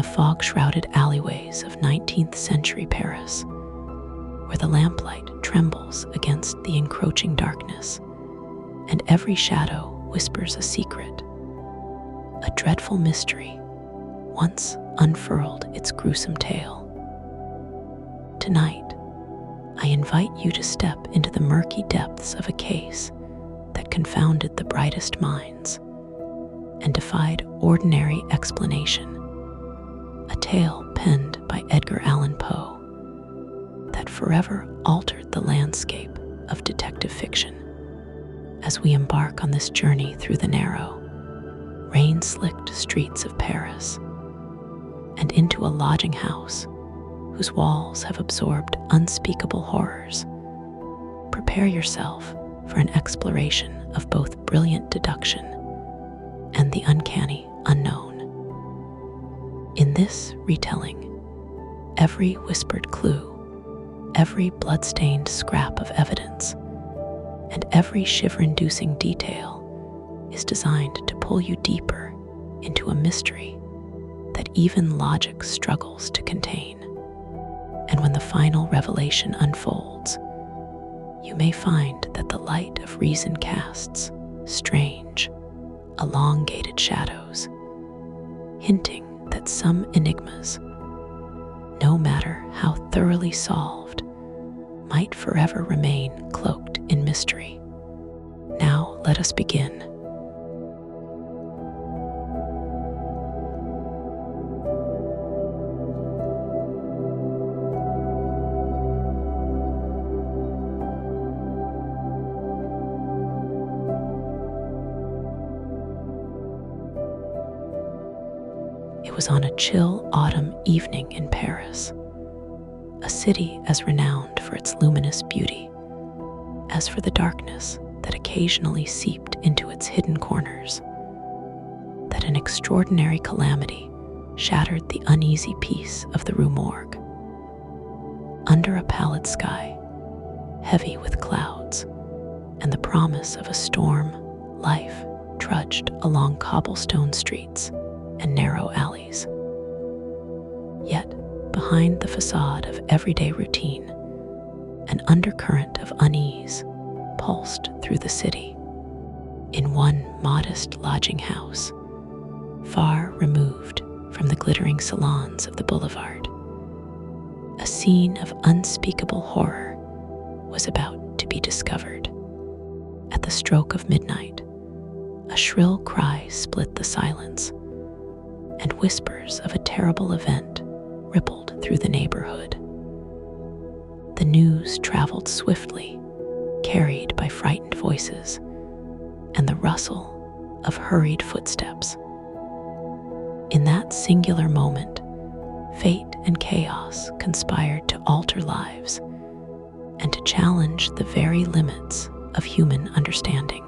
fog-shrouded alleyways of 19th century Paris, where the lamplight trembles against the encroaching darkness, and every shadow whispers a secret. A dreadful mystery once unfurled its gruesome tale. Tonight, I invite you to step into the murky depths of a case that confounded the brightest minds and defied ordinary explanation. A tale penned by Edgar Allan Poe that forever altered the landscape of detective fiction. As we embark on this journey through the narrow, rain-slicked streets of Paris and into a lodging house whose walls have absorbed unspeakable horrors, prepare yourself for an exploration of both brilliant deduction and the uncanny unknown. In this retelling, every whispered clue, every blood-stained scrap of evidence, and every shiver-inducing detail is designed to pull you deeper into a mystery that even logic struggles to contain. And when the final revelation unfolds, you may find that the light of reason casts strange, elongated shadows, hinting that some enigmas, no matter how thoroughly solved, might forever remain cloaked in mystery. Now let us begin. It was on a chill autumn evening in Paris, a city as renowned for its luminous beauty as for the darkness that occasionally seeped into its hidden corners, that an extraordinary calamity shattered the uneasy peace of the Rue Morgue. Under a pallid sky, heavy with clouds and the promise of a storm, life trudged along cobblestone streets and narrow alleys. Yet, behind the facade of everyday routine, an undercurrent of unease pulsed through the city. In one modest lodging house, far removed from the glittering salons of the boulevard, a scene of unspeakable horror was about to be discovered. At the stroke of midnight, a shrill cry split the silence, and whispers of a terrible event rippled through the neighborhood. The news traveled swiftly, carried by frightened voices and the rustle of hurried footsteps. In that singular moment, fate and chaos conspired to alter lives and to challenge the very limits of human understanding.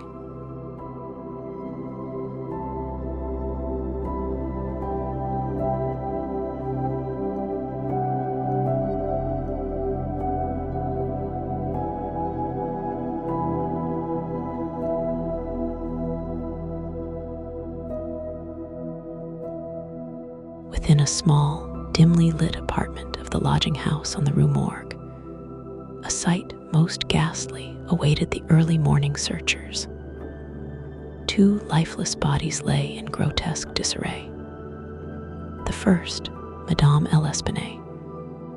Within a small, dimly lit apartment of the lodging house on the Rue Morgue, a sight most ghastly awaited the early morning searchers. Two lifeless bodies lay in grotesque disarray. The first, Madame L'Espanaye,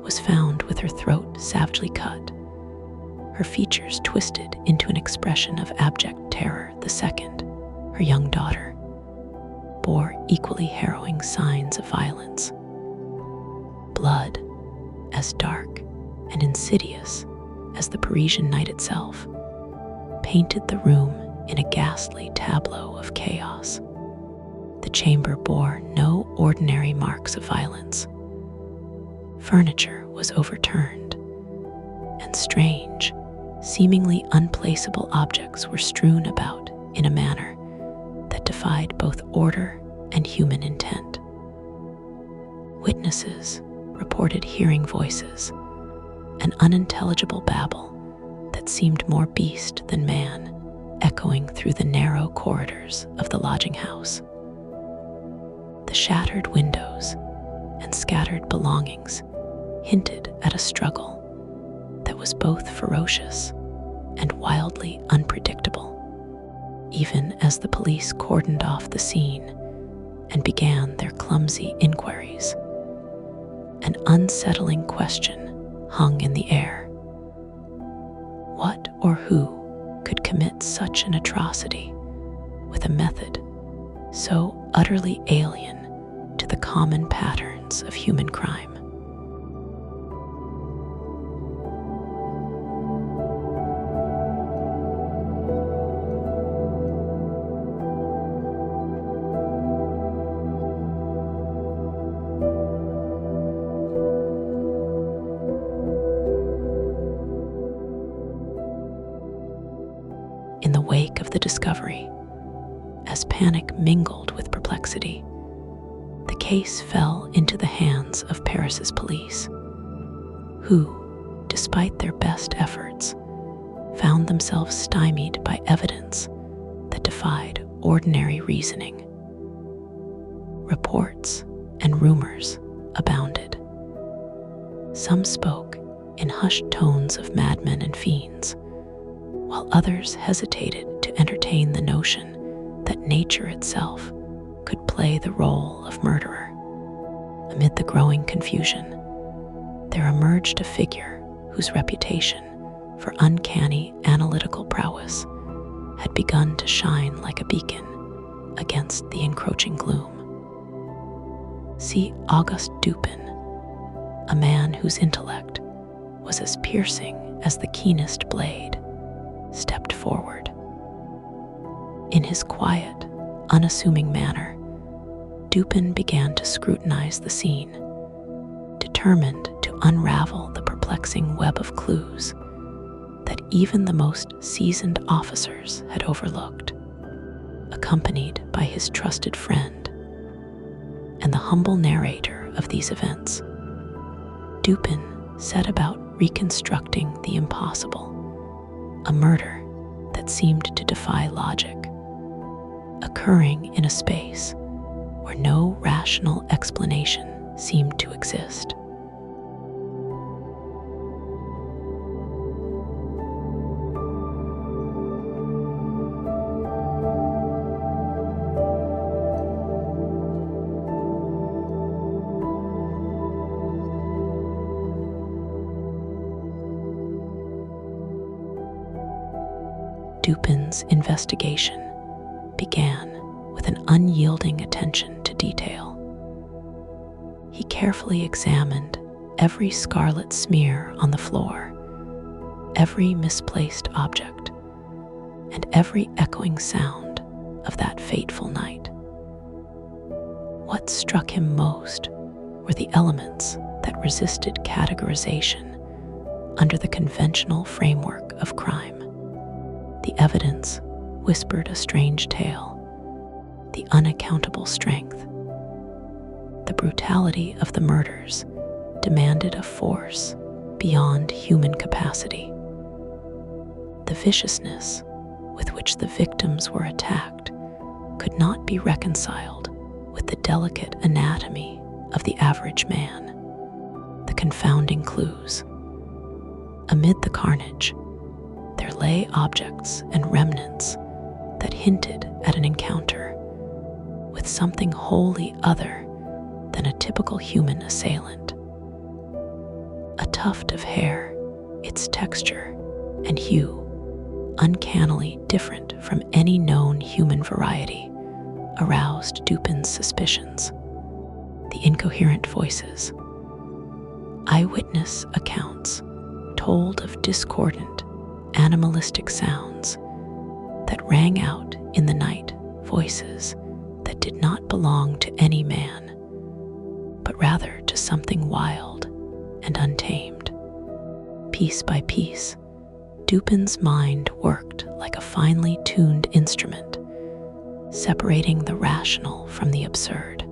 was found with her throat savagely cut, her features twisted into an expression of abject terror. The second, her young daughter, bore equally harrowing signs of violence. Blood, as dark and insidious as the Parisian night itself, painted the room in a ghastly tableau of chaos. The chamber bore no ordinary marks of violence. Furniture was overturned, and strange, seemingly unplaceable objects were strewn about in a manner that defied both order and human intent. Witnesses reported hearing voices, an unintelligible babble that seemed more beast than man, echoing through the narrow corridors of the lodging house. The shattered windows and scattered belongings hinted at a struggle that was both ferocious and wildly unpredictable. Even as the police cordoned off the scene and began their clumsy inquiries, an unsettling question hung in the air. What or who could commit such an atrocity with a method so utterly alien to the common patterns of human crime? In the wake of the discovery, as panic mingled with perplexity, the case fell into the hands of Paris's police, who, despite their best efforts, found themselves stymied by evidence that defied ordinary reasoning. Reports and rumors abounded. Some spoke in hushed tones of madmen and fiends, while others hesitated to entertain the notion that nature itself could play the role of murderer. Amid the growing confusion, there emerged a figure whose reputation for uncanny analytical prowess had begun to shine like a beacon against the encroaching gloom. See Auguste Dupin, a man whose intellect was as piercing as the keenest blade, stepped forward. In his quiet, unassuming manner, Dupin began to scrutinize the scene, determined to unravel the perplexing web of clues that even the most seasoned officers had overlooked. Accompanied by his trusted friend and the humble narrator of these events, Dupin set about reconstructing the impossible, a murder that seemed to defy logic, occurring in a space where no rational explanation seemed to exist. Dupin's investigation began with an unyielding attention to detail. He carefully examined every scarlet smear on the floor, every misplaced object, and every echoing sound of that fateful night. What struck him most were the elements that resisted categorization under the conventional framework of crime. The evidence whispered a strange tale, the unaccountable strength. The brutality of the murders demanded a force beyond human capacity. The viciousness with which the victims were attacked could not be reconciled with the delicate anatomy of the average man. The confounding clues. Amid the carnage, there lay objects and remnants that hinted at an encounter with something wholly other than a typical human assailant. A tuft of hair, its texture and hue uncannily different from any known human variety, aroused Dupin's suspicions. The incoherent voices. Eyewitness accounts told of discordant, animalistic sounds that rang out in the night, voices that did not belong to any man, but rather to something wild and untamed. Piece by piece, Dupin's mind worked like a finely tuned instrument, separating the rational from the absurd.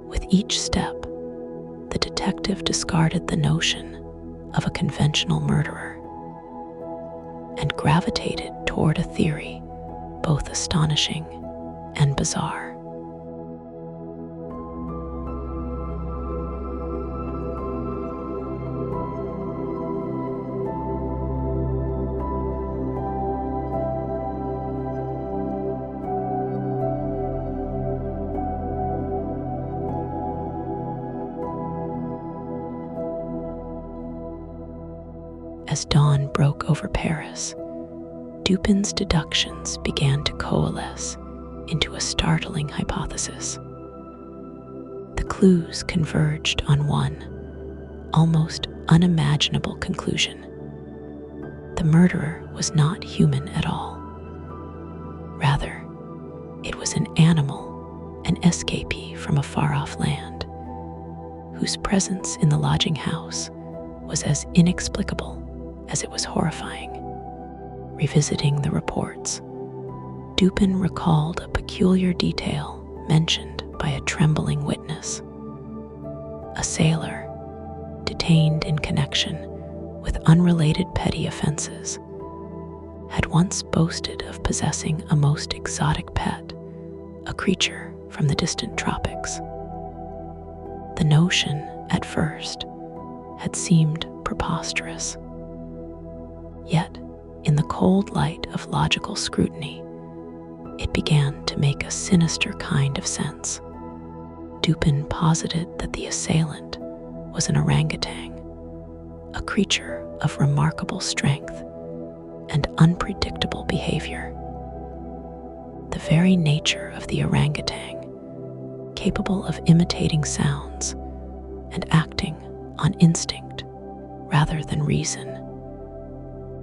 With each step, the detective discarded the notion of a conventional murderer and gravitated toward a theory both astonishing and bizarre. As dawn broke over Paris, Dupin's deductions began to coalesce into a startling hypothesis. The clues converged on one, almost unimaginable conclusion. The murderer was not human at all. Rather, it was an animal, an escapee from a far-off land, whose presence in the lodging house was as inexplicable as it was horrifying. Revisiting the reports, Dupin recalled a peculiar detail mentioned by a trembling witness. A sailor, detained in connection with unrelated petty offenses, had once boasted of possessing a most exotic pet, a creature from the distant tropics. The notion, at first, had seemed preposterous. Yet, in the cold light of logical scrutiny, it began to make a sinister kind of sense. Dupin posited that the assailant was an orangutan, a creature of remarkable strength and unpredictable behavior. The very nature of the orangutan, capable of imitating sounds and acting on instinct rather than reason,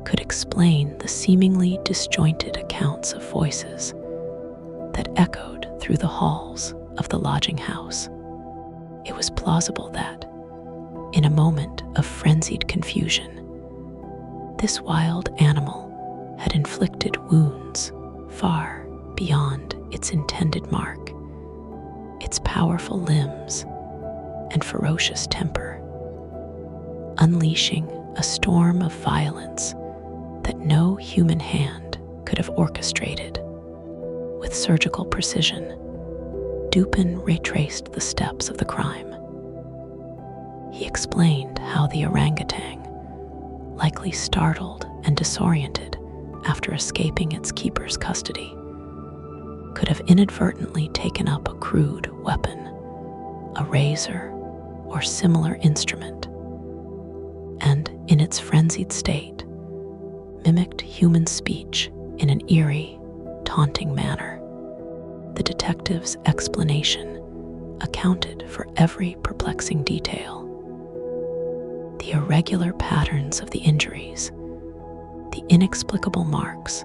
could explain the seemingly disjointed accounts of voices that echoed through the halls of the lodging house. It was plausible that, in a moment of frenzied confusion, this wild animal had inflicted wounds far beyond its intended mark. Its powerful limbs and ferocious temper, unleashing a storm of violence that no human hand could have orchestrated. With surgical precision, Dupin retraced the steps of the crime. He explained how the orangutan, likely startled and disoriented after escaping its keeper's custody, could have inadvertently taken up a crude weapon, a razor or similar instrument, and in its frenzied state, mimicked human speech in an eerie, taunting manner. The detective's explanation accounted for every perplexing detail. The irregular patterns of the injuries, the inexplicable marks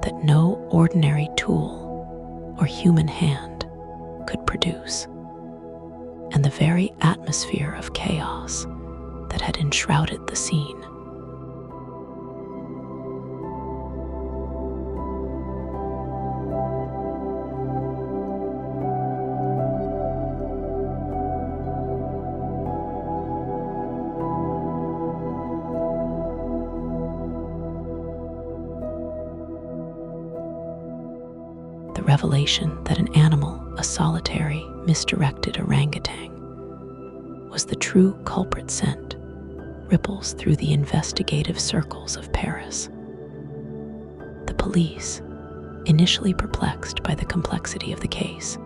that no ordinary tool or human hand could produce, and the very atmosphere of chaos that had enshrouded the scene. The revelation that an animal, a solitary, misdirected orangutan, was the true culprit sent ripples through the investigative circles of Paris. The police, initially perplexed by the complexity of the case,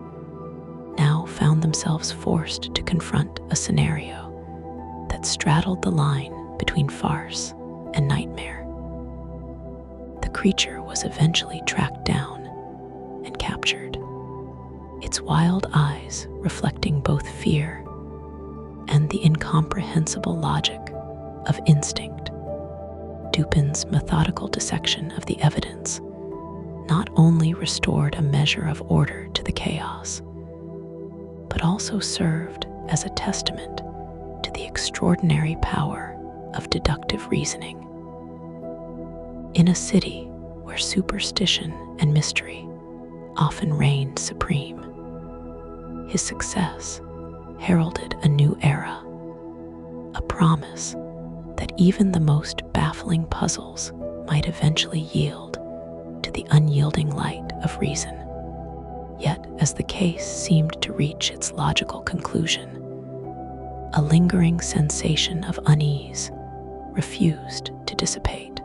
now found themselves forced to confront a scenario that straddled the line between farce and nightmare. The creature was eventually tracked down and captured, its wild eyes reflecting both fear and the incomprehensible logic of instinct. Dupin's methodical dissection of the evidence not only restored a measure of order to the chaos, but also served as a testament to the extraordinary power of deductive reasoning. In a city where superstition and mystery often reigned supreme, his success heralded a new era, a promise that even the most baffling puzzles might eventually yield to the unyielding light of reason. Yet, as the case seemed to reach its logical conclusion, a lingering sensation of unease refused to dissipate.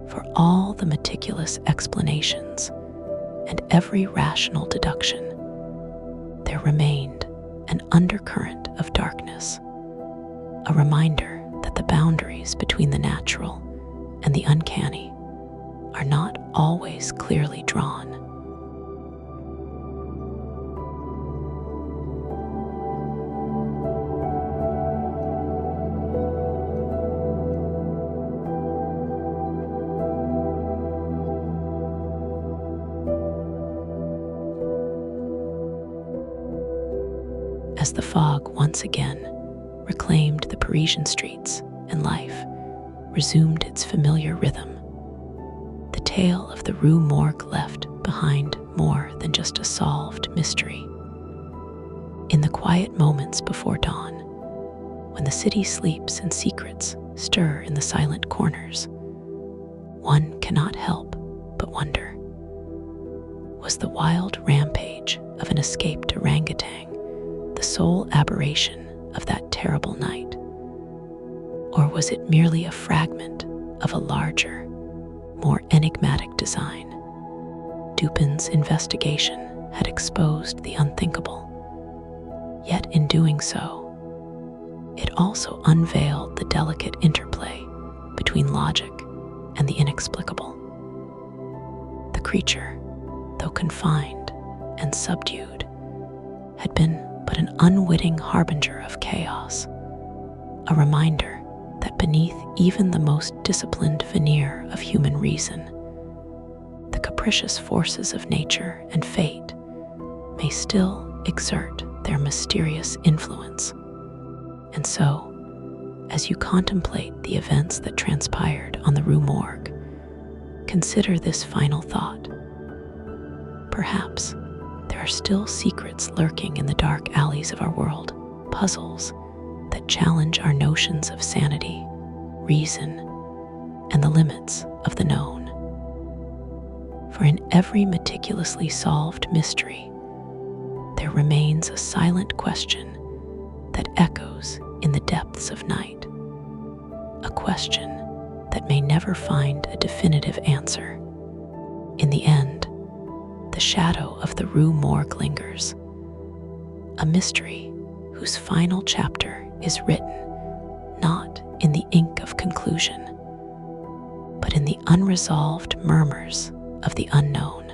For all the meticulous explanations and every rational deduction, there remained an undercurrent of darkness, a reminder that that the boundaries between the natural and the uncanny are not always clearly drawn. As the fog once again reclaimed the Parisian streets and life resumed its familiar rhythm, the tale of the Rue Morgue left behind more than just a solved mystery. In the quiet moments before dawn, when the city sleeps and secrets stir in the silent corners, one cannot help but wonder, was the wild rampage of an escaped orangutan the sole aberration of that terrible night? Or was it merely a fragment of a larger, more enigmatic design? Dupin's investigation had exposed the unthinkable, yet in doing so, it also unveiled the delicate interplay between logic and the inexplicable. The creature, though confined and subdued, had been but an unwitting harbinger of chaos, a reminder that beneath even the most disciplined veneer of human reason, the capricious forces of nature and fate may still exert their mysterious influence. And so, as you contemplate the events that transpired on the Rue Morgue, consider this final thought. Perhaps there are still secrets lurking in the dark alleys of our world, puzzles that challenge our notions of sanity, reason, and the limits of the known. For in every meticulously solved mystery, there remains a silent question that echoes in the depths of night, a question that may never find a definitive answer. In the end, the shadow of the Rue Morgue lingers, a mystery whose final chapter is written not in the ink of conclusion, but in the unresolved murmurs of the unknown.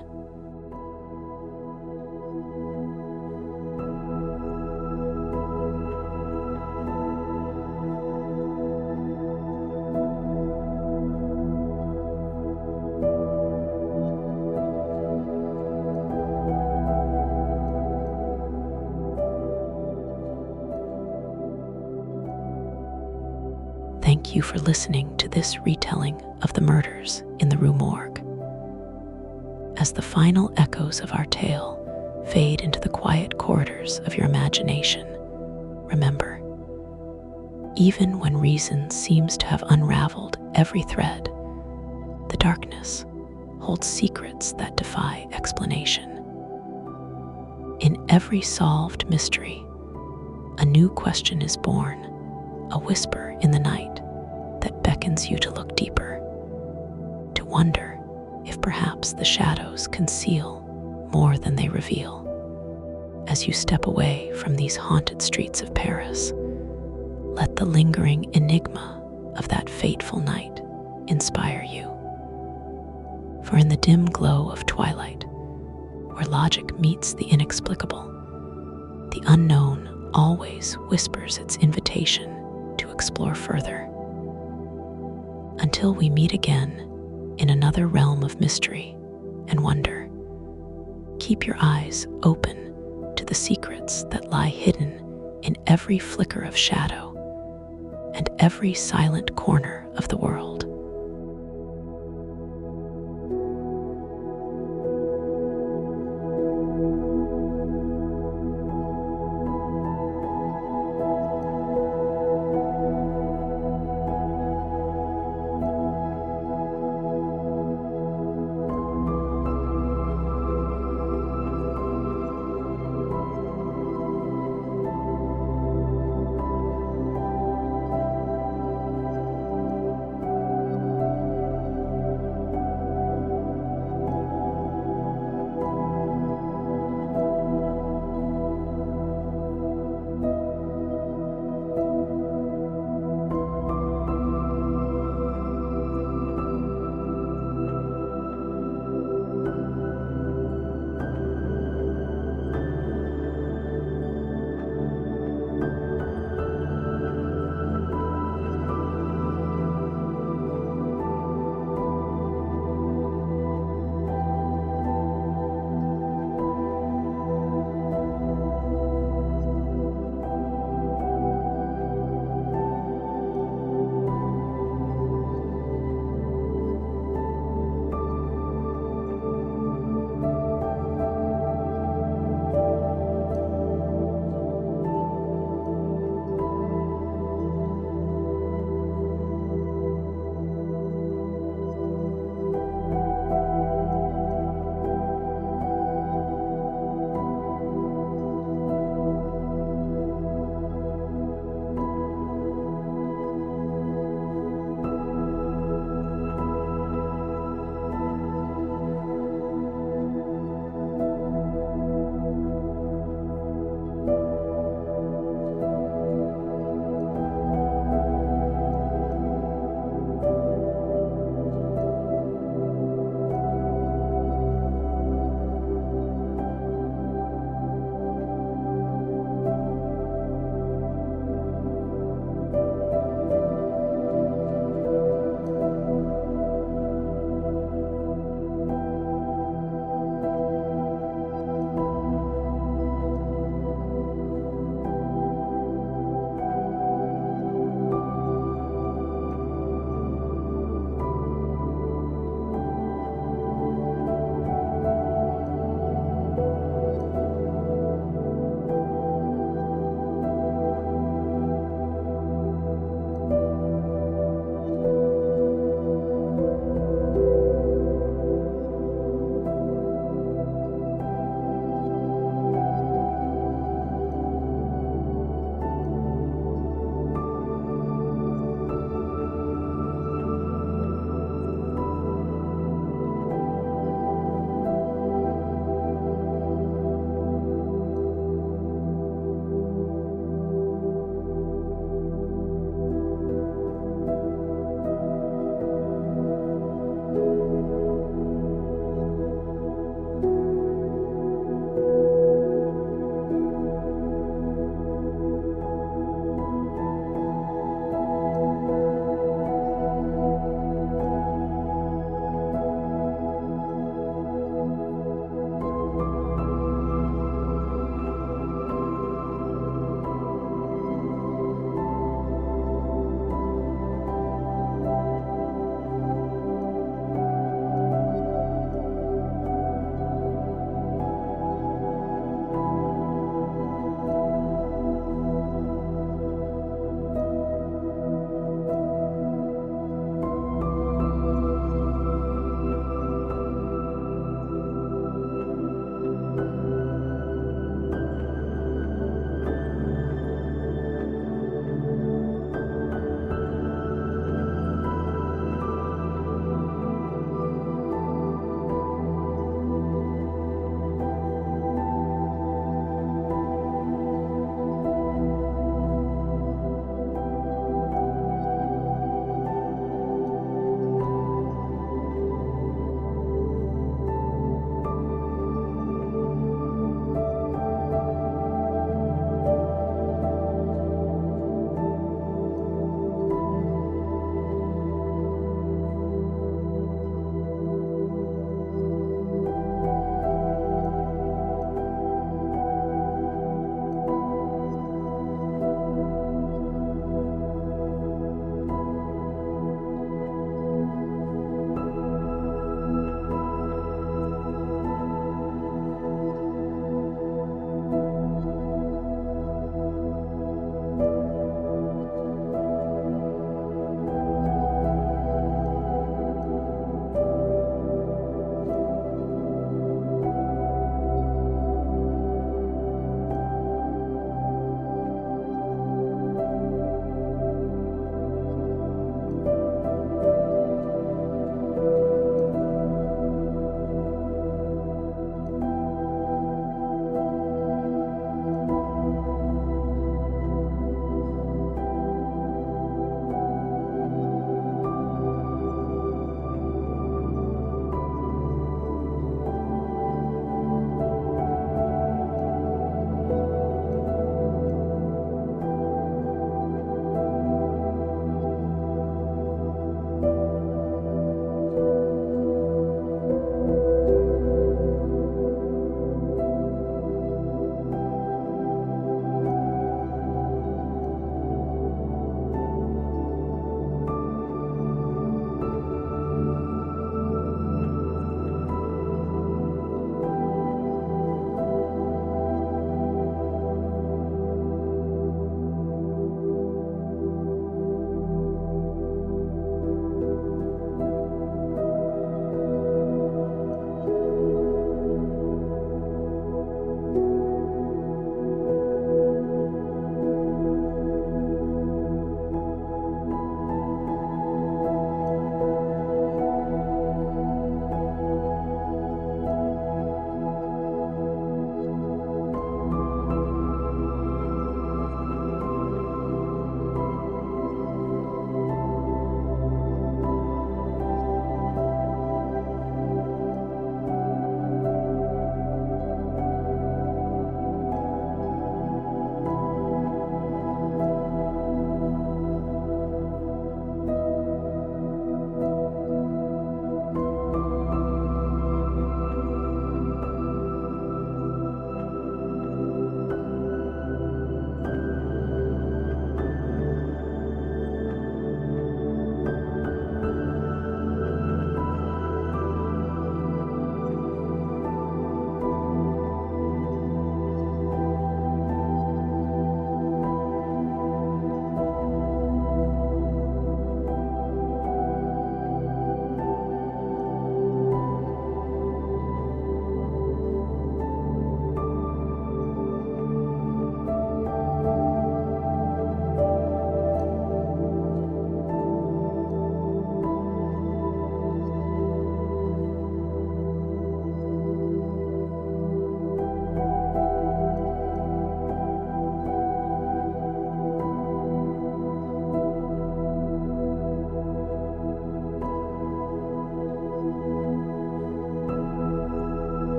Thank you for listening to this retelling of the murders in the Rue Morgue. As the final echoes of our tale fade into the quiet corridors of your imagination, remember, even when reason seems to have unraveled every thread, the darkness holds secrets that defy explanation. In every solved mystery, a new question is born, a whisper in the night that beckons you to look deeper, to wonder if perhaps the shadows conceal more than they reveal. As you step away from these haunted streets of Paris, let the lingering enigma of that fateful night inspire you. For in the dim glow of twilight, where logic meets the inexplicable, the unknown always whispers its invitation to explore further. Until we meet again in another realm of mystery and wonder, keep your eyes open to the secrets that lie hidden in every flicker of shadow and every silent corner of the world.